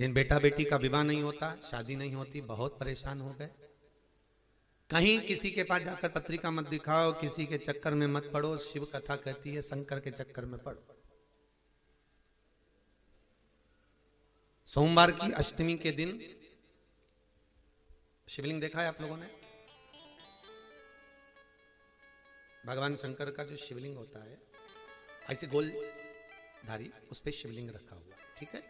जिन बेटा बेटी का विवाह नहीं होता, शादी नहीं होती, बहुत परेशान हो गए। कहीं किसी के पास जाकर पत्रिका मत दिखाओ, किसी के चक्कर में मत पड़ो। शिव कथा कहती है शंकर के चक्कर में पड़ो। सोमवार की अष्टमी के दिन शिवलिंग देखा है आप लोगों ने? भगवान शंकर का जो शिवलिंग होता है ऐसे गोल धारी, उस पर शिवलिंग रखा हुआ, ठीक है।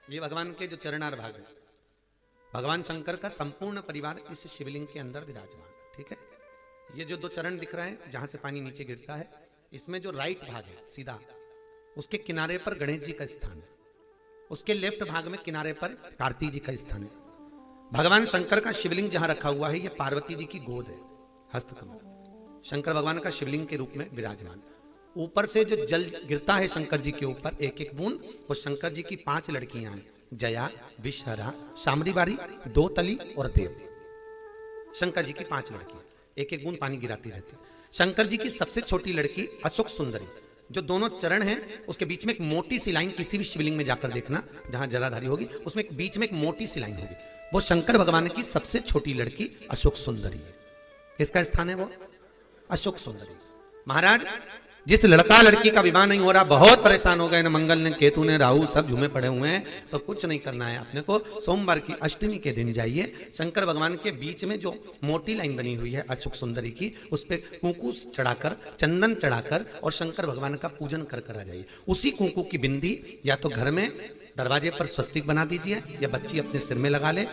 ये भगवान के जो चरणार भाग है, भगवान शंकर का संपूर्ण परिवार इस शिवलिंग के अंदर विराजमान, ठीक है। ये जो दो चरण दिख रहे हैं जहां से पानी नीचे गिरता है, इसमें जो राइट भाग है सीधा, उसके किनारे पर गणेश जी का स्थान है। उसके लेफ्ट भाग में किनारे पर कार्तिक जी का स्थान है। भगवान शंकर का शिवलिंग जहां रखा हुआ है, यह पार्वती जी की गोद है, हस्तकमल। शंकर भगवान का शिवलिंग के रूप में विराजमान। ऊपर से जो जल गिरता है शंकर जी के ऊपर एक एक बूंद, वो शंकर जी की 5 लड़कियां हैं, जया, विषहरा, शामरी बारी, दो तली और देव। शंकर जी की 5 लड़कियां एक एक बूंद पानी गिराती रहती। शंकर जी की सबसे छोटी लड़की अशोक सुंदरी, जो दोनों चरण हैं उसके बीच में एक मोटी सी लाइन, किसी भी शिवलिंग में जाकर देखना जहां जलाधारी होगी उसमें एक बीच में एक मोटी सी लाइन होगी, वो शंकर भगवान की सबसे छोटी लड़की अशोक सुंदरी है। किसका स्थान है वो? अशोक सुंदरी। महाराज, जिस लड़का लड़की का विवाह नहीं हो रहा, बहुत परेशान हो गए, न मंगल ने, केतु ने, राहु सब झूमे पड़े हुए हैं, तो कुछ नहीं करना है अपने को। सोमवार की अष्टमी के दिन जाइए, शंकर भगवान के बीच में जो मोटी लाइन बनी हुई है अशोक सुंदरी की, उस पर कुंकू चढ़ाकर, चंदन चढ़ाकर और शंकर भगवान का पूजन कर कर आ जाइए। उसी कुंकू की बिंदी या तो घर में दरवाजे पर स्वस्तिक बना दीजिए, या बच्ची अपने सिर में लगा ले,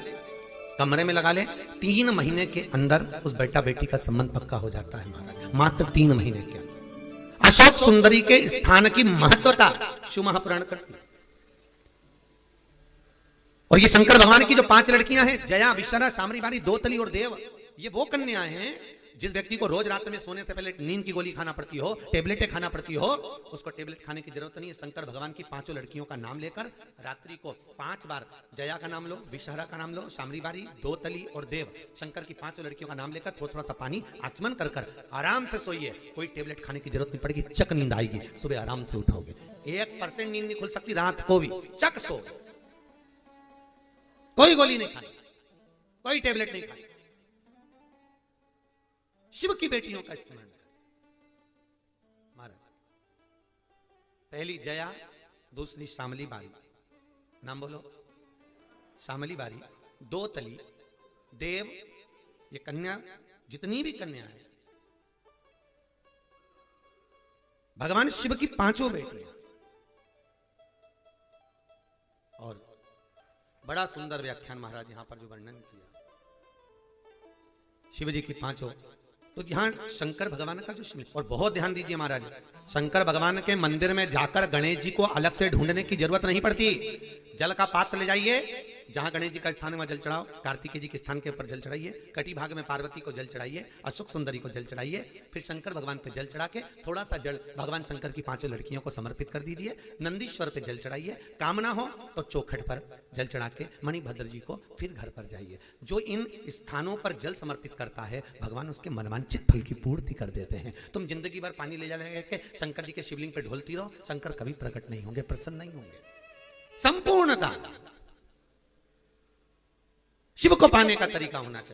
कमरे में लगा ले। 3 महीने के अंदर उस बेटा बेटी का संबंध पक्का हो जाता है महाराज, मात्र 3 महीने के। अशोक सुंदरी के स्थान की महत्वता शिव महापुराण करती है। और ये शंकर भगवान की जो 5 लड़कियां हैं, जया, विषहरा, शामरी बारी, दो तली और देव, ये वो कन्याएं हैं जिस व्यक्ति को रोज रात में सोने से पहले नींद की गोली खाना पड़ती हो, टेबलेटें खाना पड़ती हो, उसको टेबलेट खाने की जरूरत नहीं है। शंकर भगवान की 5 लड़कियों का नाम लेकर रात्रि को 5 बार जया का नाम लो, विषहरा का नाम लो, शामरी बारी, दो तली और देव, शंकर की 5 लड़कियों का नाम लेकर थोड़ा थोड़ा सा पानी आचमन कर कर आराम से सोइए। कोई टेबलेट खाने की जरूरत नहीं पड़ेगी, चक नींद आएगी, सुबह आराम से उठाओगे। 1% नींद नहीं खुल सकती रात को भी, चक सो। कोई गोली नहीं खानी, कोई टेबलेट नहीं खानी। शिव की बेटियों का इस्तेमाल महाराज। पहली जया, दूसरी शामली बारी, नाम बोलो, शामली बारी, दो तली, देव, ये कन्या, जितनी भी कन्या है भगवान शिव की 5 बेटियां। और बड़ा सुंदर व्याख्यान महाराज यहां पर जो वर्णन किया शिव जी की 5। तो यहां शंकर भगवान का जो शिव, और बहुत ध्यान दीजिए महाराज, शंकर भगवान के मंदिर में जाकर गणेश जी को अलग से ढूंढने की जरूरत नहीं पड़ती। जल का पात्र ले जाइए, जहां गणेश जी का स्थान है वहां जल चढ़ाओ, कार्तिकेय जी के स्थान के ऊपर जल चढ़ाइए, कटी भाग में पार्वती को जल चढ़ाइए, अशोक सुंदरी को जल चढ़ाइए, फिर शंकर भगवान पे जल चढ़ा के थोड़ा सा जल भगवान शंकर की 5 लड़कियों को समर्पित कर दीजिए। नंदीश्वर पे जल चढ़ाइए, कामना हो तो चौखट पर जल चढ़ा के मणिभद्र जी को फिर घर पर जाइए। जो इन स्थानों पर जल समर्पित करता है भगवान उसके मनवांचित फल की पूर्ति कर देते हैं। तुम जिंदगी भर पानी ले जाने के शंकर जी के शिवलिंग पे ढोलती रहो, शंकर कभी प्रकट नहीं होंगे, प्रसन्न नहीं होंगे। संपूर्णता शिव को पाने का तरीका होना चाहिए।